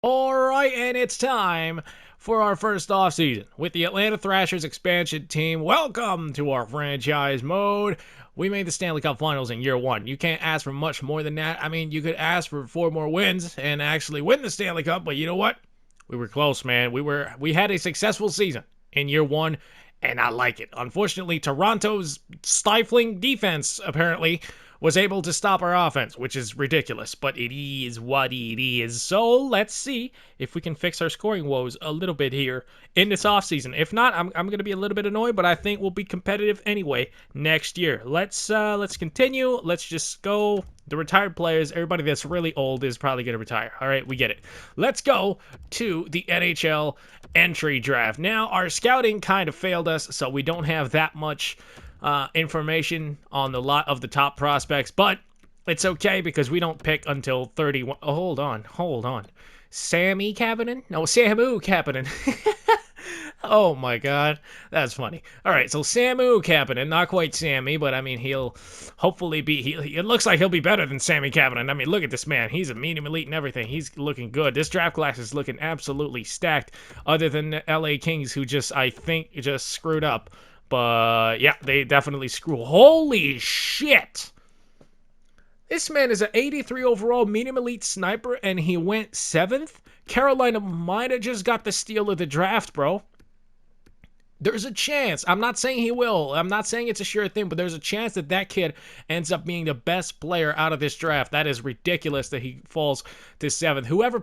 All right, and it's time for our first offseason with the Atlanta Thrashers expansion team. Welcome to our franchise mode. We made the Stanley Cup Finals in year one. You can't ask for much more than that. I mean, you could ask for 4 more wins and actually win the Stanley Cup, but you know what? We were close, man. We had a successful season in year one, and I like it. Unfortunately, Toronto's stifling defense apparently was able to stop our offense, which is ridiculous, but it is what it is. So let's see if we can fix our scoring woes a little bit here in this offseason. If not, I'm going to be a little bit annoyed, but I think we'll be competitive anyway next year. Let's continue. Let's just go. The retired players, everybody that's really old is probably going to retire. All right, we get it. Let's go to the NHL entry draft. Now, our scouting kind of failed us, so we don't have that much information on the lot of the top prospects, but it's okay because we don't pick until 31. Oh, hold on. Sammy Kapanen? No, Samu Kapanen. Oh my god, that's funny. All right, so Samu Kapanen, not quite Sammy, but I mean he'll hopefully be. It looks like he'll be better than Sammy Kapanen. I mean, look at this man. He's a medium elite and everything. He's looking good. This draft class is looking absolutely stacked. Other than the LA Kings, who I think just screwed up. But yeah, they definitely screw. Holy shit! This man is an 83 overall medium elite sniper, and he went 7th. Carolina might have just got the steal of the draft, bro. There's a chance. I'm not saying he will. I'm not saying it's a sure thing, but there's a chance that that kid ends up being the best player out of this draft. That is ridiculous that he falls to 7th. Whoever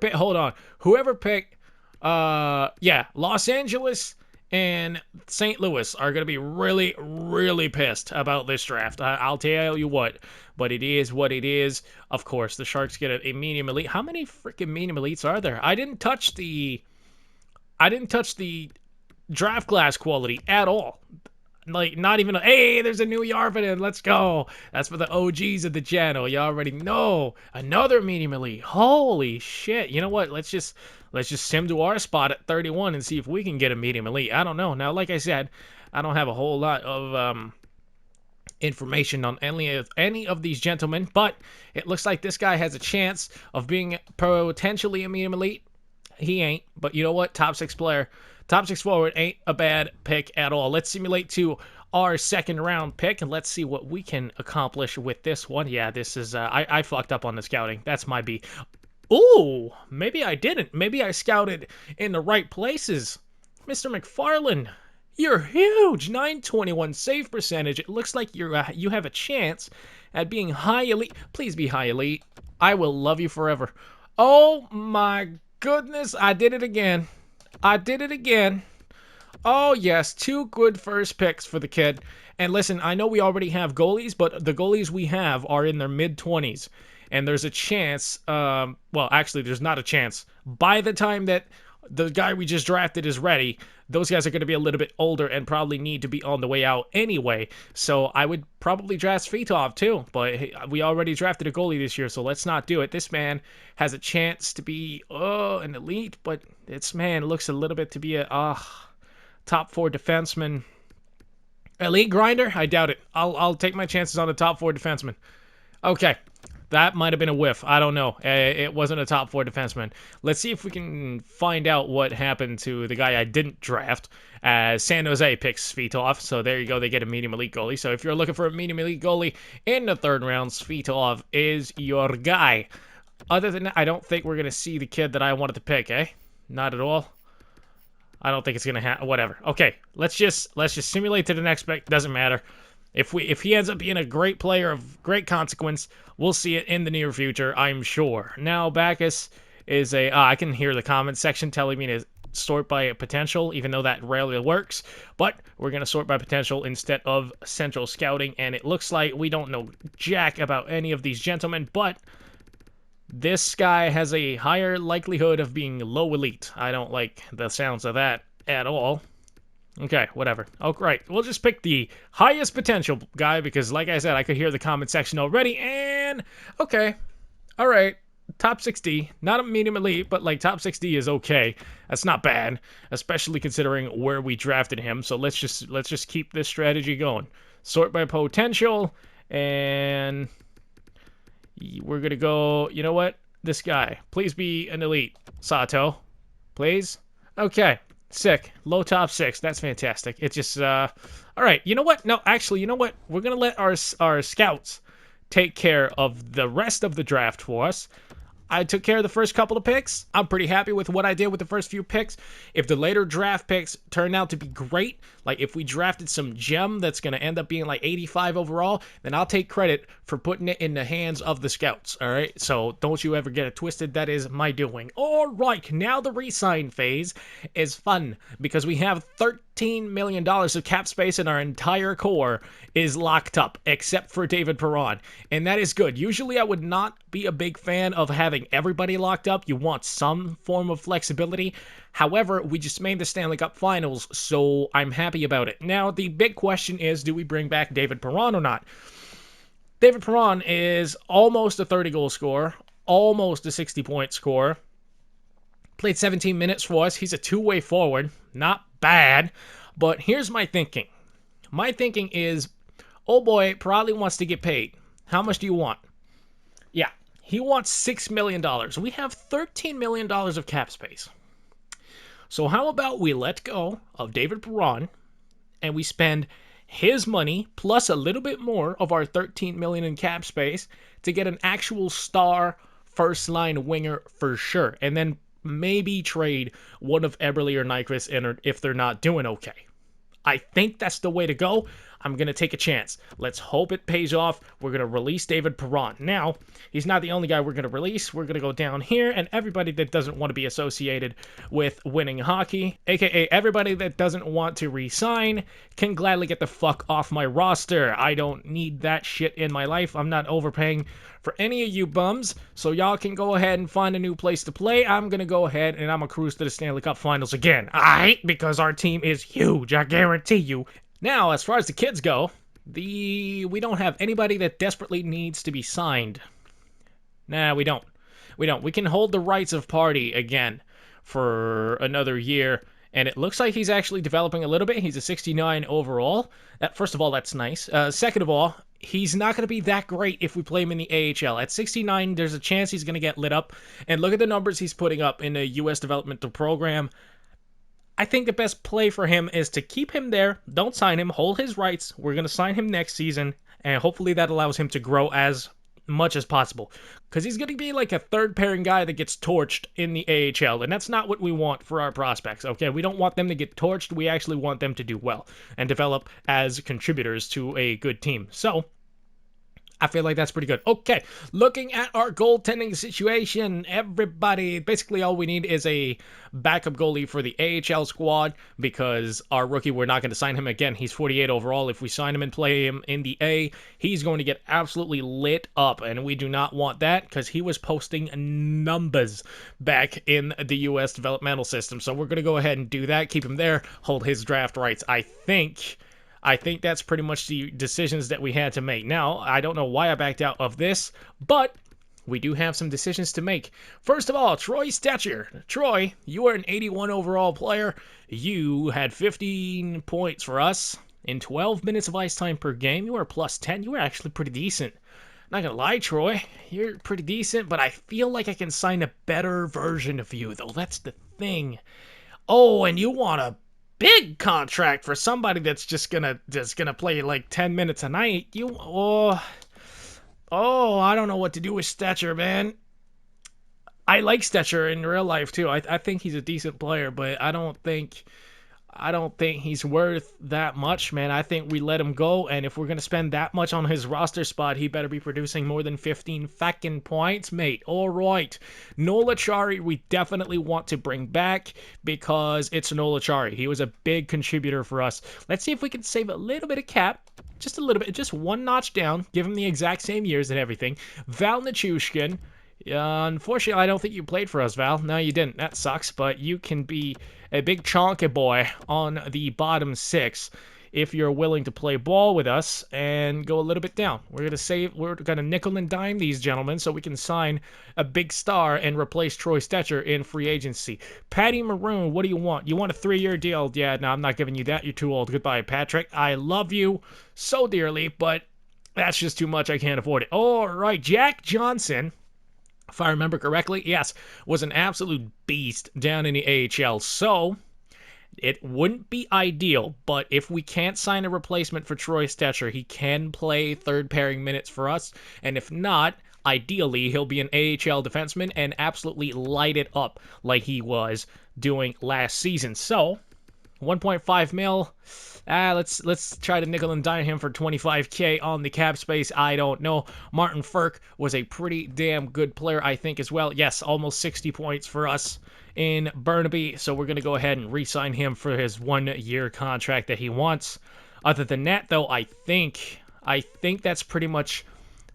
picked, Los Angeles and St. Louis are going to be really, really pissed about this draft. I'll tell you what. But it is what it is. Of course, the Sharks get a medium elite. How many freaking medium elites are there? I didn't touch the draft class quality at all. Like, not even hey, there's a new Yarvin, let's go. That's for the OGs of the channel. You already know. Another medium elite. Holy shit. You know what? Let's just sim to our spot at 31 and see if we can get a medium elite. I don't know. Now, like I said, I don't have a whole lot of information on any of these gentlemen, but it looks like this guy has a chance of being potentially a medium elite. He ain't, but you know what? Top 6 player. Top 6 forward ain't a bad pick at all. Let's simulate to our second round pick, and let's see what we can accomplish with this one. Yeah, this is, I fucked up on the scouting. That's my B. Ooh, maybe I didn't. Maybe I scouted in the right places. Mr. McFarland, you're huge. 921 save percentage. It looks like you have a chance at being high elite. Please be high elite. I will love you forever. Oh my goodness, I did it again. Oh, yes, 2 good first picks for the kid. And listen, I know we already have goalies, but the goalies we have are in their mid-20s. And there's a chance, well, actually, there's not a chance. By the time that the guy we just drafted is ready, those guys are going to be a little bit older and probably need to be on the way out anyway. So I would probably draft Svetov too, but we already drafted a goalie this year, so let's not do it. This man has a chance to be an elite, but this man looks a little bit to be a top 4 defenseman. Elite grinder? I doubt it. I'll take my chances on a top 4 defenseman. Okay. That might have been a whiff. I don't know. It wasn't a top 4 defenseman. Let's see if we can find out what happened to the guy I didn't draft. San Jose picks Svetov, so there you go. They get a medium elite goalie. So if you're looking for a medium elite goalie in the 3rd round, Svetov is your guy. Other than that, I don't think we're going to see the kid that I wanted to pick, eh? Not at all. I don't think it's going to happen. Whatever. Okay, let's just simulate to the next pick. Doesn't matter. If he ends up being a great player of great consequence, we'll see it in the near future, I'm sure. Now, Bacchus is I can hear the comment section telling me to sort by potential, even though that rarely works. But we're going to sort by potential instead of central scouting, and it looks like we don't know jack about any of these gentlemen, but this guy has a higher likelihood of being low elite. I don't like the sounds of that at all. Okay, whatever. Oh, right. We'll just pick the highest potential guy because, like I said, I could hear the comment section already. And, okay. All right. Top 60. Not a medium elite, but, like, top 60 is okay. That's not bad, especially considering where we drafted him. So let's just keep this strategy going. Sort by potential, and we're going to go, you know what? this guy. Please be an elite. Sato. Please? Okay. Sick. Low top 6. That's fantastic. It's just, Alright, you know what? No, actually, you know what? We're gonna let our scouts take care of the rest of the draft for us. I took care of the first couple of picks. I'm pretty happy with what I did with the first few picks. If the later draft picks turn out to be great, like if we drafted some gem that's going to end up being like 85 overall, then I'll take credit for putting it in the hands of the scouts, all right? So don't you ever get it twisted. That is my doing. All right, now the re-sign phase is fun because we have $13 million of cap space and our entire core is locked up, except for David Perron. And that is good. Usually I would not be a big fan of having everybody locked up. You want some form of flexibility. However, we just made the Stanley Cup Finals, so I'm happy about it. Now, the big question is, do we bring back David Perron or not? David Perron is almost a 30-goal scorer, almost a 60-point scorer. Played 17 minutes for us. He's a two-way forward. Not bad. But here's my thinking. My thinking is, oh boy, probably wants to get paid. How much do you want? Yeah, he wants $6 million. We have $13 million of cap space. So how about we let go of David Perron and we spend his money plus a little bit more of our $13 million in cap space to get an actual star first-line winger for sure. And then maybe trade one of Eberle or Nyquist if they're not doing okay. I think that's the way to go. I'm going to take a chance. Let's hope it pays off. We're going to release David Perron. Now, he's not the only guy we're going to release. We're going to go down here, and everybody that doesn't want to be associated with winning hockey, aka everybody that doesn't want to re-sign, can gladly get the fuck off my roster. I don't need that shit in my life. I'm not overpaying for any of you bums, so y'all can go ahead and find a new place to play. I'm going to go ahead and I'm going to cruise to the Stanley Cup Finals again. Because our team is huge, I guarantee you. Now, as far as the kids go, we don't have anybody that desperately needs to be signed. Nah, we don't. We can hold the rights of party again for another year, and it looks like he's actually developing a little bit. He's a 69 overall. First of all, that's nice. Second of all, he's not going to be that great if we play him in the AHL. At 69, there's a chance he's going to get lit up, and look at the numbers he's putting up in the U.S. developmental program. I think the best play for him is to keep him there, don't sign him, hold his rights. We're going to sign him next season, and hopefully that allows him to grow as much as possible. Because he's going to be like a third-pairing guy that gets torched in the AHL, and that's not what we want for our prospects, okay? We don't want them to get torched. We actually want them to do well and develop as contributors to a good team. So I feel like that's pretty good. Okay, looking at our goaltending situation, everybody, basically all we need is a backup goalie for the AHL squad because our rookie, we're not going to sign him again. He's 48 overall. If we sign him and play him in the A, he's going to get absolutely lit up, and we do not want that because he was posting numbers back in the U.S. developmental system. So we're going to go ahead and do that, keep him there, hold his draft rights. I think that's pretty much the decisions that we had to make. Now, I don't know why I backed out of this, but we do have some decisions to make. First of all, Troy Stetcher. Troy, you are an 81 overall player. You had 15 points for us in 12 minutes of ice time per game. You were plus 10. You were actually pretty decent. Not gonna lie, Troy, you're pretty decent, but I feel like I can sign a better version of you, though. That's the thing. Oh, and you want a big contract for somebody that's just gonna play like 10 minutes a night. I don't know what to do with Stetcher, man. I like Stetcher in real life too. I think he's a decent player, but I don't think he's worth that much, man. I think we let him go, and if we're gonna spend that much on his roster spot, he better be producing more than 15 fucking points, mate. All right, Nola Chari, we definitely want to bring back because it's Nola Chari. He was a big contributor for us. Let's see if we can save a little bit of cap, just a little bit, just one notch down. Give him the exact same years and everything. Val Nichushkin. Unfortunately, I don't think you played for us, Val. No, you didn't. That sucks, but you can be a big chonky boy on the bottom six if you're willing to play ball with us and go a little bit down. We're gonna nickel and dime these gentlemen so we can sign a big star and replace Troy Stetcher in free agency. Patty Maroon, what do you want? You want a 3-year deal? Yeah, no, I'm not giving you that. You're too old. Goodbye, Patrick. I love you so dearly, but that's just too much. I can't afford it. All right, Jack Johnson. if I remember correctly, yes, was an absolute beast down in the AHL. So it wouldn't be ideal, but if we can't sign a replacement for Troy Stetcher, he can play third pairing minutes for us. And if not, ideally, he'll be an AHL defenseman and absolutely light it up like he was doing last season. So, 1.5 mil. Let's try to nickel and dime him for 25K on the cap space. I don't know. Martin Ferk was a pretty damn good player, I think, as well. Yes, almost 60 points for us in Burnaby. So we're gonna go ahead and re-sign him for his 1-year contract that he wants. Other than that, though, I think that's pretty much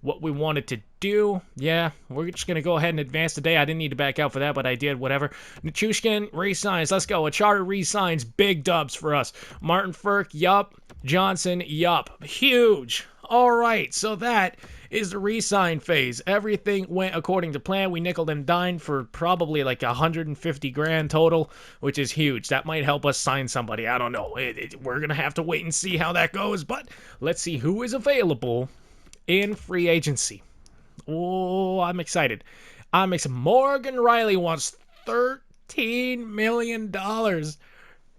what we wanted to do. Yeah, we're just going to go ahead and advance today. I didn't need to back out for that, but I did, whatever. Nichushkin re-signs. Let's go. Achara re-signs. Big dubs for us. Martin Ferk, yup. Johnson, yup. Huge. All right, so that is the re-sign phase. Everything went according to plan. We nickeled and dined for probably like 150 grand total, which is huge. That might help us sign somebody. I don't know. We're going to have to wait and see how that goes, but let's see who is available in free agency. Oh, I'm excited. Morgan Riley wants $13 million.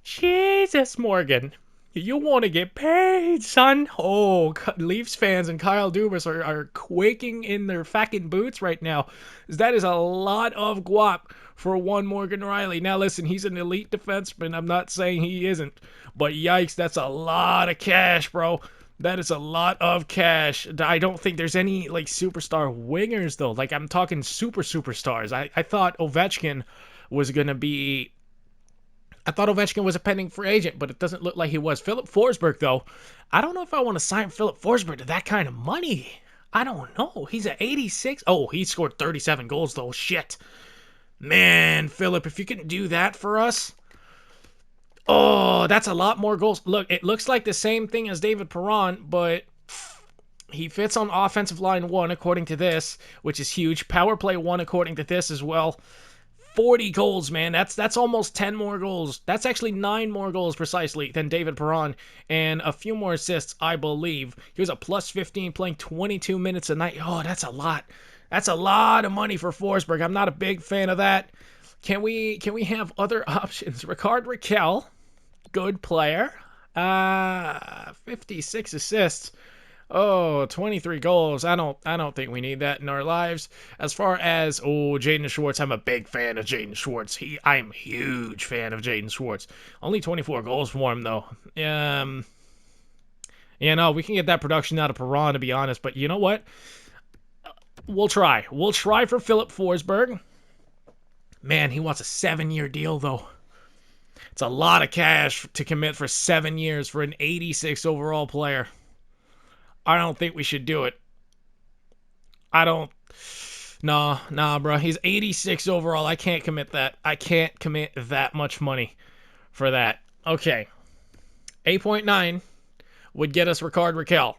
Jesus, Morgan. You want to get paid, son. Oh, Leafs fans and Kyle Dubas are quaking in their fucking boots right now. That is a lot of guap for one Morgan Riley. Now, listen, he's an elite defenseman. I'm not saying he isn't. But yikes, that's a lot of cash, bro. That is a lot of cash. I don't think there's any, like, superstar wingers, though. Like, I'm talking superstars. I thought Ovechkin was going to be... I thought Ovechkin was a pending free agent, but it doesn't look like he was. Philip Forsberg, though, I don't know if I want to sign Philip Forsberg to that kind of money. I don't know. He's at 86. Oh, he scored 37 goals, though. Shit. Man, Philip, if you can do that for us... Oh, that's a lot more goals. Look, it looks like the same thing as David Perron, but he fits on offensive line 1 according to this, which is huge. Power play 1 according to this as well. 40 goals, man. That's almost 10 more goals. That's actually 9 more goals precisely than David Perron, and a few more assists, I believe. He was a plus 15 playing 22 minutes a night. Oh, that's a lot. That's a lot of money for Forsberg. I'm not a big fan of that. Can we have other options? Ricard Raquel, good player. 56 assists. Oh, 23 goals. I don't think we need that in our lives. As far as Jaden Schwartz, I'm a big fan of Jaden Schwartz. I'm a huge fan of Jaden Schwartz. Only 24 goals for him though. We can get that production out of Perron, to be honest, but you know what? We'll try. We'll try for Philip Forsberg. Man, he wants a 7-year deal, though. It's a lot of cash to commit for 7 years for an 86 overall player. I don't think we should do it. Nah, bro. He's 86 overall. I can't commit that. I can't commit that much money for that. Okay. 8.9 would get us Ricard Raquel.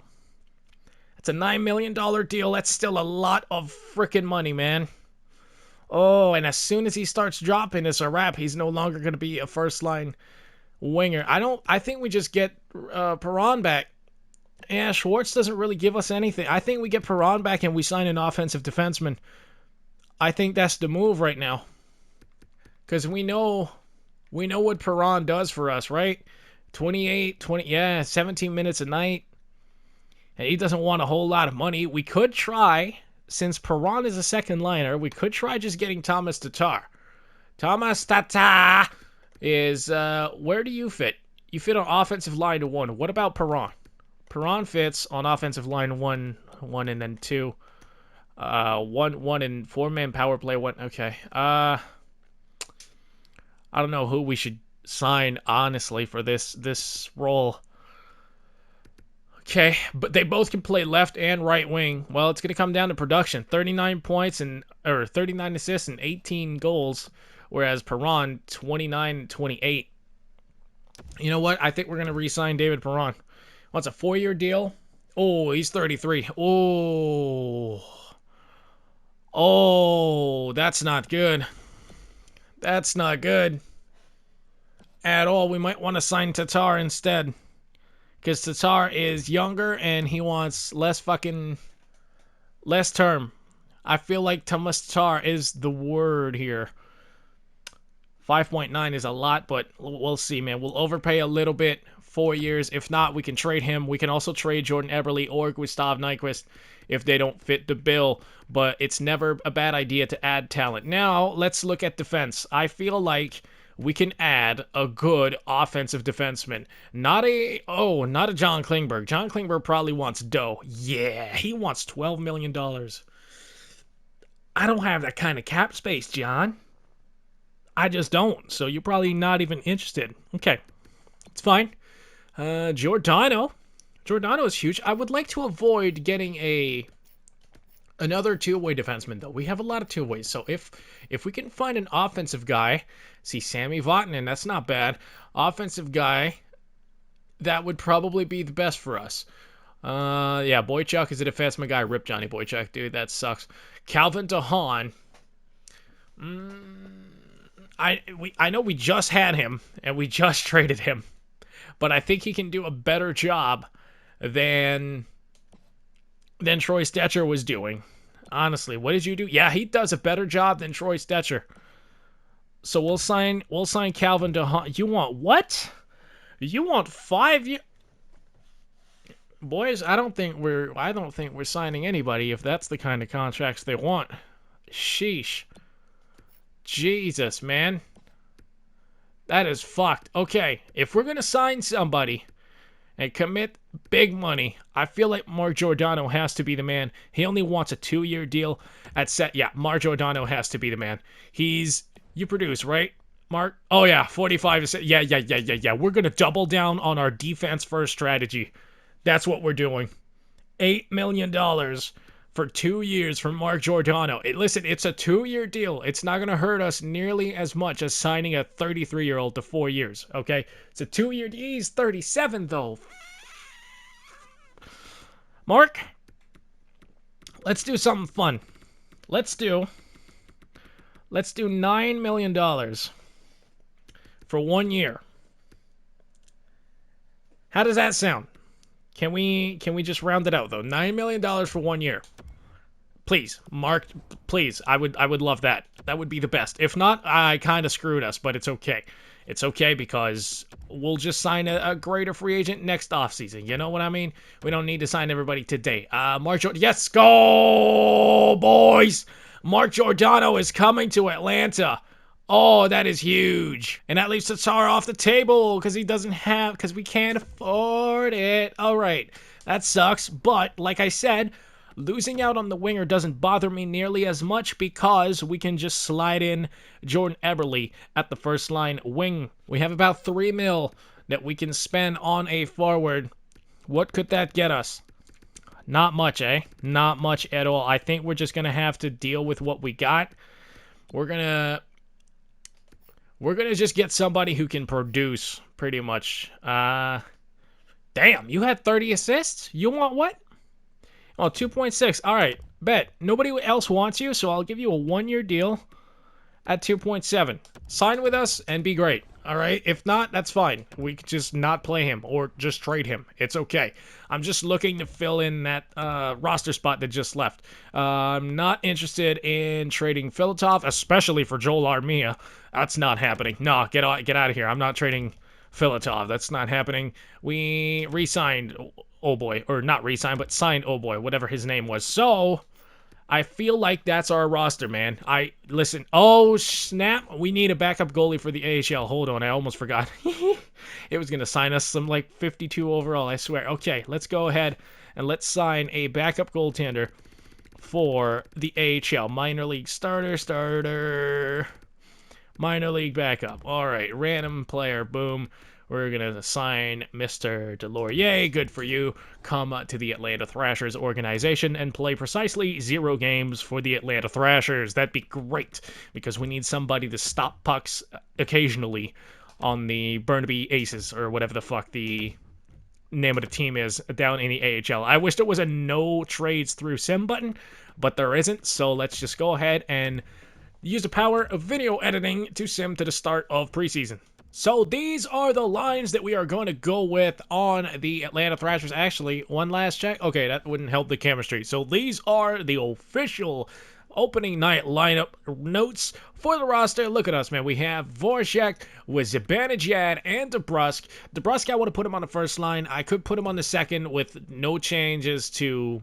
It's a $9 million deal. That's still a lot of freaking money, man. Oh, and as soon as he starts dropping, it's a wrap. He's no longer going to be a first-line winger. I think we just get Perron back. Yeah, Schwartz doesn't really give us anything. I think we get Perron back and we sign an offensive defenseman. I think that's the move right now. Because we know what Perron does for us, right? 17 minutes a night. And he doesn't want a whole lot of money. We could try... Since Perron is a second liner, we could try just getting Thomas Tatar. Thomas Tatar is, where do you fit? You fit on offensive line 1. What about Perron? Perron fits on offensive line 1 and then 2. 1 and 4-man power play 1. Okay. I don't know who we should sign, honestly, for this role. Okay, but they both can play left and right wing. Well, it's going to come down to production. 39 points or 39 assists and 18 goals, whereas Perron 29 28. You know what? I think we're going to re-sign David Perron. Wants a 4-year deal. Oh, he's 33. Oh, that's not good. That's not good at all. We might want to sign Tatar instead. Because Tatar is younger and he wants less term. I feel like Tamastar is the word here. 5.9 is a lot, but we'll see, man. We'll overpay a little bit. 4 years. If not, we can trade him. We can also trade Jordan Eberle or Gustav Nyquist if they don't fit the bill. But it's never a bad idea to add talent. Now, let's look at defense. I feel like we can add a good offensive defenseman. Not a John Klingberg. John Klingberg probably wants dough. Yeah, he wants $12 million. I don't have that kind of cap space, John. I just don't, so you're probably not even interested. Okay, it's fine. Giordano is huge. I would like to avoid getting another two-way defenseman, though. We have a lot of two-ways, so if we can find an offensive guy, see Sammy Vatanen, that's not bad. Offensive guy, that would probably be the best for us. Yeah, Boychuk is a defenseman guy. Rip Johnny Boychuk, dude, that sucks. Calvin DeHaan. I know we just had him, and we just traded him, but I think he can do a better job than Troy Stetcher was doing. Honestly, what did you do? Yeah, he does a better job than Troy Stetcher. So we'll sign Calvin DeHaan. You want what? You want 5 years? Boys, I don't think we're signing anybody if that's the kind of contracts they want. Sheesh. Jesus, man. That is fucked. Okay, if we're going to sign somebody and commit big money, I feel like Mark Giordano has to be the man. He only wants a 2-year deal at set. Yeah, Mark Giordano has to be the man. You produce, right, Mark? Oh, yeah, 45. Yeah. We're going to double down on our defense-first strategy. That's what we're doing. $8 million for 2 years from Mark Giordano. Listen, it's a 2-year deal. It's not going to hurt us nearly as much as signing a 33-year-old to 4 years, okay? It's a 2-year deal. He's 37, though. Mark, let's do something fun. Let's do $9 million for 1 year. How does that sound? Can we just round it out, though? $9 million for 1 year. Please, Mark, please. I would love that. That would be the best. If not, I kind of screwed us, but it's okay. It's okay because we'll just sign a greater free agent next offseason. You know what I mean? We don't need to sign everybody today. Yes, go, boys! Mark Giordano is coming to Atlanta. Oh, that is huge. And that leaves Tatar off the table because we can't afford it. All right, that sucks. But like I said, losing out on the winger doesn't bother me nearly as much because we can just slide in Jordan Eberle at the first line wing. We have about $3 million that we can spend on a forward. What could that get us? Not much, eh? Not much at all. I think we're just going to have to deal with what we got. We're going to just get somebody who can produce, pretty much. Damn, you had 30 assists? You want what? Oh, 2.6. All right, bet. Nobody else wants you, so I'll give you a 1-year deal at 2.7. Sign with us and be great. All right? If not, that's fine. We could just not play him or just trade him. It's okay. I'm just looking to fill in that roster spot that just left. I'm not interested in trading Filatov, especially for Joel Armia. That's not happening. No, get out of here. I'm not trading Filatov. That's not happening. We re-signed oh boy, or not re-signed, but signed oh boy, whatever his name was. So I feel like that's our roster, man. Listen. Oh snap! We need a backup goalie for the AHL. Hold on, I almost forgot. It was gonna sign us some like 52 overall. I swear. Okay, let's go ahead and let's sign a backup goaltender for the AHL. Minor league starter, minor league backup. All right, random player. Boom. We're going to sign Mr. Delorier. Good for you. Come to the Atlanta Thrashers organization and play precisely 0 games for the Atlanta Thrashers. That'd be great because we need somebody to stop pucks occasionally on the Burnaby Aces or whatever the fuck the name of the team is down in the AHL. I wish there was a no trades through sim button, but there isn't. So let's just go ahead and use the power of video editing to sim to the start of preseason. So these are the lines that we are going to go with on the Atlanta Thrashers. Actually, one last check. Okay, that wouldn't help the chemistry. So these are the official opening night lineup notes for the roster. Look at us, man. We have Voracek with Zibanejad and DeBrusk. DeBrusk, I want to put him on the first line. I could put him on the second with no changes to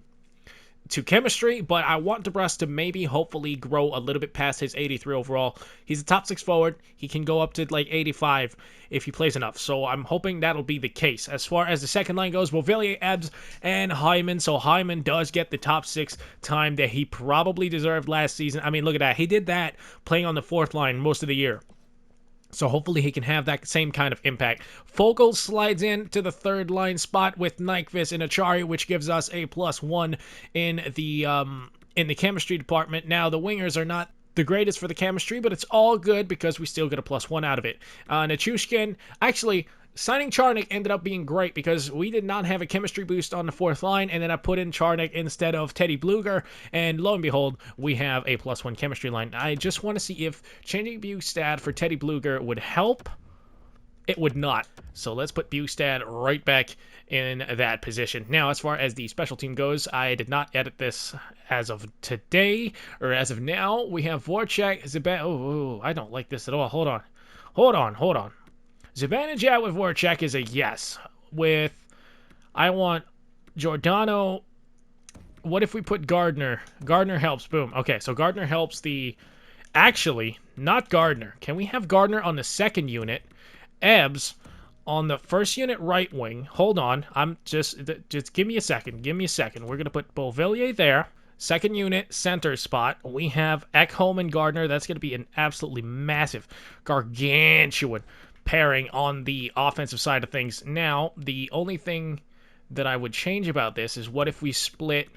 chemistry, but I want DeBrusk to maybe hopefully grow a little bit past his 83 overall. He's a top 6 forward. He can go up to like 85 if he plays enough. So I'm hoping that'll be the case. As far as the second line goes, Beauvillier, Ebbs, and Hyman. So Hyman does get the top 6 time that he probably deserved last season. I mean, look at that. He did that playing on the fourth line most of the year. So hopefully he can have that same kind of impact. Fogle slides in to the third line spot with Nyquist and Achari, which gives us a +1 in the chemistry department. Now the wingers are not the greatest for the chemistry, but it's all good because we still get a +1 out of it. Nichushkin, actually, signing Charnik ended up being great because we did not have a chemistry boost on the fourth line, and then I put in Charnik instead of Teddy Bluger, and lo and behold, we have a +1 chemistry line. I just want to see if changing Bugstad for Teddy Bluger would help. It would not. So let's put Bugstad right back in that position. Now, as far as the special team goes, I did not edit this as of today, or as of now. We have Voracek, I don't like this at all. Hold on. Zibanejad with Voracek is a yes. I want Giordano. What if we put Gardner? Gardner helps. Boom. Okay, so Gardner helps actually, not Gardner. Can we have Gardner on the second unit? Ebbs on the first unit right wing. Hold on. Just give me a second. We're going to put Beauvillier there. Second unit, center spot. We have Ekholm and Gardner. That's going to be an absolutely massive, gargantuan pairing on the offensive side of things. Now, the only thing that I would change about this is what if we split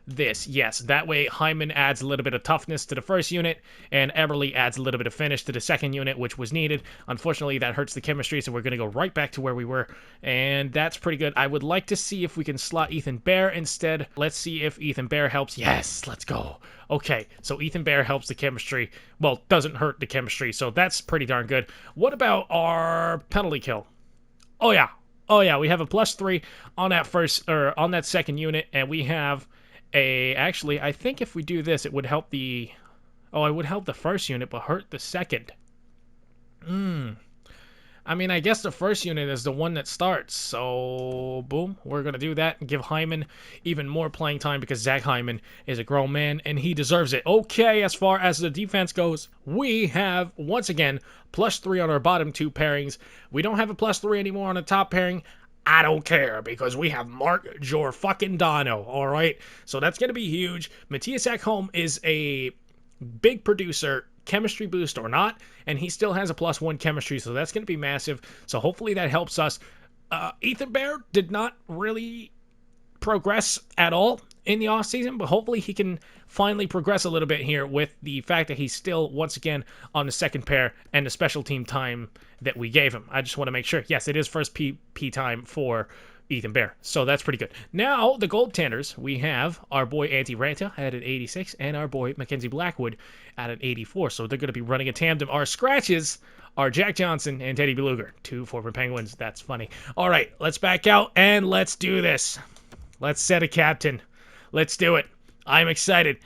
this? Yes, that way Hyman adds a little bit of toughness to the first unit, and Eberle adds a little bit of finish to the second unit, which was needed. Unfortunately, that hurts the chemistry, so we're going to go right back to where we were, and that's pretty good. I would like to see if we can slot Ethan Bear instead. Let's see if Ethan Bear helps. Yes, let's go. Okay, so Ethan Bear helps the chemistry. Well, doesn't hurt the chemistry, so that's pretty darn good. What about our penalty kill? Oh yeah, we have a +3 on that second unit, and we have actually, I think if we do this, it would help it would help the first unit, but hurt the second. I mean, I guess the first unit is the one that starts, so boom, we're going to do that and give Hyman even more playing time because Zach Hyman is a grown man and he deserves it. Okay, as far as the defense goes, we have, once again, +3 on our bottom two pairings. We don't have a +3 anymore on the top pairing. I don't care because we have Mark Giordano, all right? So that's going to be huge. Matthias Ekholm is a big producer, chemistry boost or not, and he still has a +1 chemistry, so that's going to be massive. So hopefully that helps us. Ethan Bear did not really progress at all in the offseason, but hopefully he can finally progress a little bit here with the fact that he's still, once again, on the second pair and the special team time that we gave him. I just want to make sure. Yes, it is first P time for Ethan Bear, so that's pretty good. Now, the goaltenders, we have our boy Antti Ranta at an 86 and our boy Mackenzie Blackwood at an 84, so they're going to be running a tandem. Our scratches are Jack Johnson and Teddy Bluger, two former Penguins. That's funny. All right, let's back out and let's do this. Let's set a captain. Let's do it. I'm excited.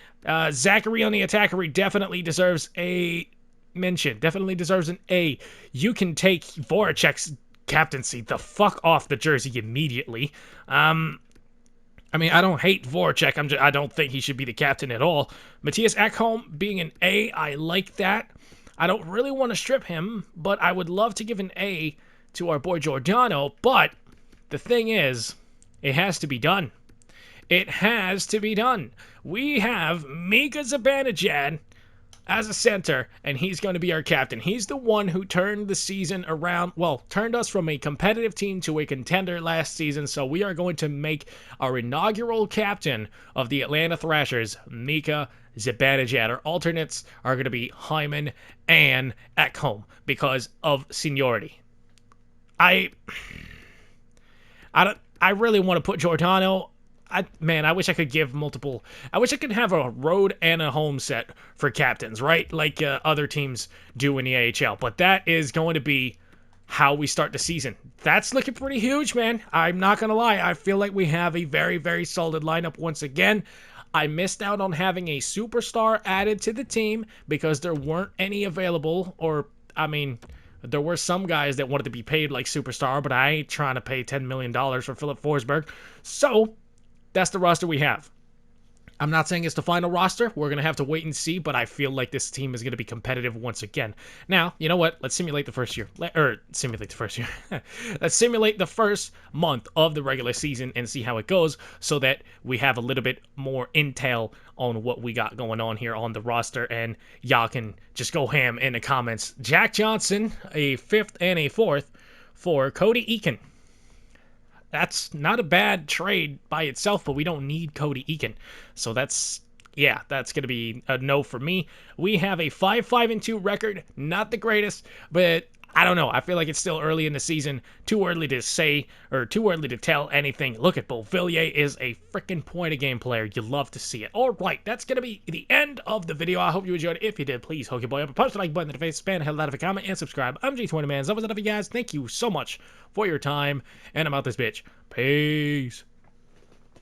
Zachary on the attackery definitely deserves a mention. Definitely deserves an A. You can take Voracek's captaincy the fuck off the jersey immediately. I mean, I don't hate Voracek. I don't think he should be the captain at all. Matthias Ekholm being an A, I like that. I don't really want to strip him, but I would love to give an A to our boy Giordano. But the thing is, it has to be done. It has to be done. We have Mika Zibanejad as a center, and he's going to be our captain. He's the one who turned the season around, well, turned us from a competitive team to a contender last season, so we are going to make our inaugural captain of the Atlanta Thrashers, Mika Zibanejad. Our alternates are going to be Hyman and Ekholm because of seniority. I really want to put Giordano. I wish I could give multiple. I wish I could have a road and a home set for captains, right? Like other teams do in the AHL. But that is going to be how we start the season. That's looking pretty huge, man. I'm not going to lie. I feel like we have a very, very solid lineup once again. I missed out on having a superstar added to the team because there weren't any available, or, I mean, there were some guys that wanted to be paid like superstar, but I ain't trying to pay $10 million for Philip Forsberg. So, that's the roster we have. I'm not saying it's the final roster. We're going to have to wait and see, but I feel like this team is going to be competitive once again. Now, you know what? Let's simulate the first year. Let's simulate the first month of the regular season and see how it goes so that we have a little bit more intel on what we got going on here on the roster, and y'all can just go ham in the comments. Jack Johnson, a 5th and a 4th for Cody Eakin. That's not a bad trade by itself, but we don't need Cody Eakin. So that's going to be a no for me. We have a 5-5-2 record. Not the greatest, but I don't know. I feel like it's still early in the season. Too early to say, or too early to tell anything. Look at Beauvillier is a freaking point-a-game player. You love to see it. All right, that's going to be the end of the video. I hope you enjoyed it. If you did, please hook your boy up. Punch the like button in the face, spam, hell out of a comment, and subscribe. I'm G20Man. That was it, you guys. Thank you so much for your time, and I'm out this bitch. Peace.